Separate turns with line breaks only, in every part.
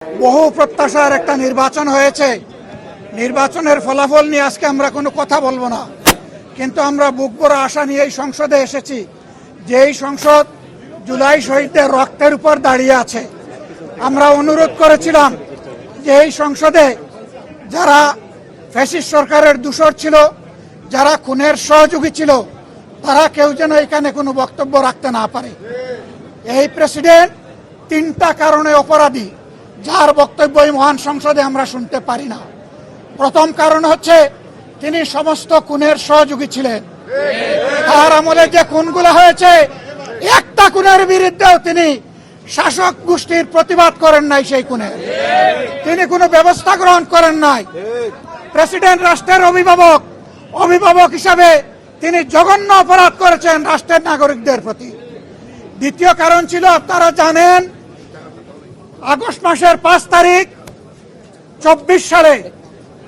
বহু প্রত্যাশার একটা নির্বাচন হয়েছে। নির্বাচনের ফলাফল নিয়ে আজকে আমরা কোনো কথা বলবো না, কিন্তু আমরা বুক ভরা আশা নিয়ে এই সংসদে এসেছি। যে এই সংসদ জুলাই শহীদদের রক্তের উপর দাঁড়িয়ে আছে। আমরা অনুরোধ করেছিলাম যে এই সংসদে যারা ফ্যাসিস্ট সরকারের দূষর ছিল, যারা খুনের সহযোগী ছিল, তারা কেউ যেন এখানে কোনো বক্তব্য রাখতে না পারে। এই প্রেসিডেন্ট তিনটা কারণে অপরাধী, যার বক্তব্য এই মহান সংসদে আমরা শুনতে পারি না। প্রথম কারণ হচ্ছে তিনি সমস্ত খুনের সহযোগী ছিলেন। তার আমলে যে খুনগুলো হয়েছে, একটা খুনের বিরুদ্ধেও তিনি শাসক গোষ্ঠীর প্রতিবাদ করেন নাই। সেই খুনে তিনি কোনো ব্যবস্থা গ্রহণ করেন নাই। প্রেসিডেন্ট রাষ্ট্রের অভিভাবক হিসাবে তিনি জঘন্য অপরাধ করেছেন রাষ্ট্রের নাগরিকদের প্রতি। দ্বিতীয় কারণ ছিল, আপনারা জানেন, আগস্ট মাসের 5 তারিখ 24 সালে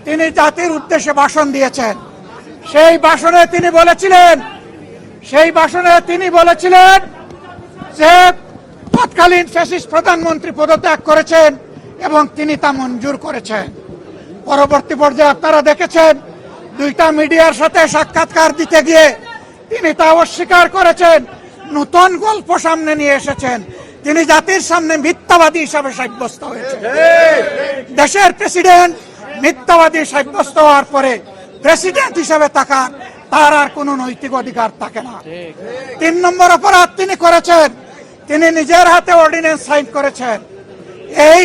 তিনি জাতির উদ্দেশ্যে ভাষণ দিয়েছেন। সেই ভাষণে তিনি বলেছিলেন যে তৎকালীন ফ্যাসিস্ট প্রধানমন্ত্রী পদত্যাগ করেছেন এবং তিনি তা মঞ্জুর করেছেন। পরবর্তী পর্যায়ে আপনারা দেখেছেন, দুইটা মিডিয়ার সাথে সাক্ষাৎকার দিতে গিয়ে তিনি তা অস্বীকার করেছেন। নতুন গল্প সামনে নিয়ে এসেছেন। তিনি জাতির সামনে মিথ্যাবাদী হিসাবে সাব্যস্ত হয়েছেন। দেশের প্রেসিডেন্ট মিথ্যাবাদী সাব্যস্ত হওয়ার পরে প্রেসিডেন্ট হিসাবে তার আর কোনো নৈতিক অধিকার থাকে না। 3 নম্বর অপরাধ তিনি করেছেন, তিনি নিজের হাতে অর্ডিন্যান্স সাইন করেছেন। এই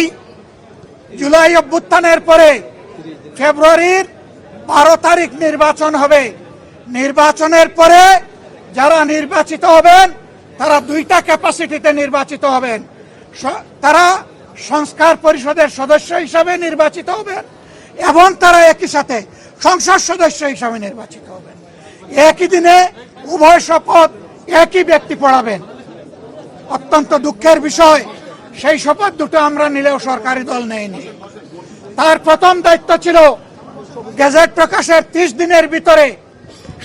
জুলাই অভ্যুত্থানের পরে ফেব্রুয়ারির 12 তারিখ নির্বাচন হবে। নির্বাচনের পরে যারা নির্বাচিত হবেন তারা 2টা ক্যাপাসিটিতে নির্বাচিত হবেন। তারা সংস্কার পরিষদের সদস্য হিসাবে নির্বাচিত হবেন এবং তারা একই সাথে সংসদ সদস্য হিসাবে নির্বাচিত হবেন। একই দিনে উভয় শপথ একই ব্যক্তি পড়াবেন। অত্যন্ত দুঃখের বিষয়, সেই শপথ দুটো আমরা নিলেও সরকারি দল নেয়নি। তার প্রথম দায়িত্ব ছিল গেজেট প্রকাশের 30 দিনের ভিতরে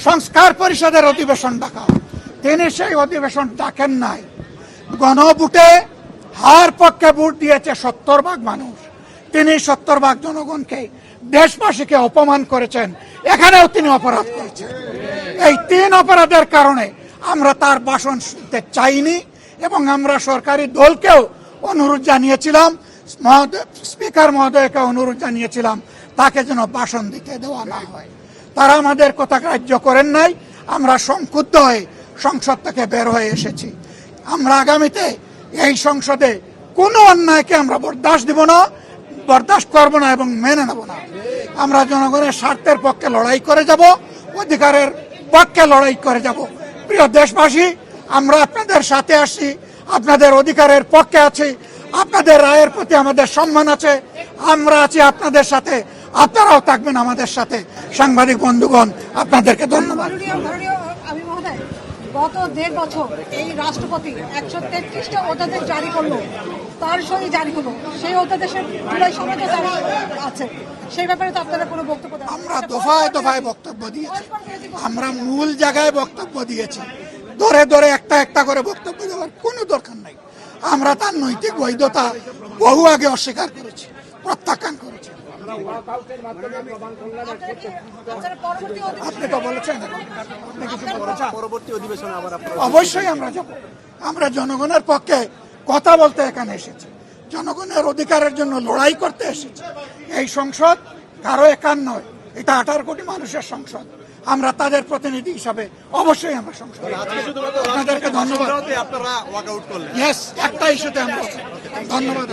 সংস্কার পরিষদের অধিবেশন ডাকা। তিনি সেই অধিবেশন ডাকেন নাই। গণভোটে হার পক্ষে ভোট দিয়েছে 70% মানুষ। তিনি 70% জনগণকে, দেশবাসীকে অপমান করেছেন। এখানেও তিনি অপরাধ করেছেন। এই 3 অপরাধের কারণে আমরা তার ভাষণ শুনতে চাইনি এবং আমরা সরকারি দলকেও অনুরোধ জানিয়েছিলাম, স্পিকার মহোদয়কে অনুরোধ জানিয়েছিলাম তাকে যেন ভাষণ দিতে দেওয়া না হয়। তারা আমাদের কথা গ্রাহ্য করেন নাই। আমরা সংক্ষুব্ধ হয়ে সংসদ থেকে বের হয়ে এসেছি। আমরা আগামীতে এই সংসদে কোনো অন্যায়কে আমরা বরদাস্ত করব না এবং মেনে নেব না। আমরা জনগণের স্বার্থের পক্ষে লড়াই করে যাব, অধিকারের পক্ষে লড়াই করে যাব। প্রিয় দেশবাসী, আমরা আপনাদের সাথে আসছি, আপনাদের অধিকারের পক্ষে আছি, আপনাদের রায়ের প্রতি আমাদের সম্মান আছে। আমরা আছি আপনাদের সাথে, আপনারাও থাকবেন আমাদের সাথে। সাংবাদিক বন্ধুগণ, আপনাদেরকে ধন্যবাদ।
গত 1.5 বছর এই রাষ্ট্রপতি 133টা অধ্যাদেশ জারি করলো, তার সঙ্গে জারি হলো। সেই অধ্যাদেশের জুলাই সনদে জারি আছে। সেই ব্যাপারে তো আপনারা কোনো বক্তব্য দেন?
আমরা দফায় বক্তব্য দিয়েছি। আমরা মূল জায়গায় বক্তব্য দিয়েছি। ধরে একটা করে বক্তব্য দেওয়ার কোনো দরকার নাই। আমরা তার নৈতিক বৈধতা বহু আগে অস্বীকার করেছি, প্রত্যাখ্যান করেছি। আপনি তো বলেছেন, আপনি কিছু বলেছেন। অবশ্যই আমরা যাব। আমরা জনগণের পক্ষে কথা বলতে এখানে এসেছি, জনগণের অধিকারের জন্য লড়াই করতে এসেছি। এই সংসদ কারো একার নয়, এটা 18 কোটি মানুষের সংসদ। আমরা তাদের প্রতিনিধি হিসাবে অবশ্যই আমরা সংসদ। আপনাদেরকে ধন্যবাদ। একটা ইস্যুতে আমরা ধন্যবাদ।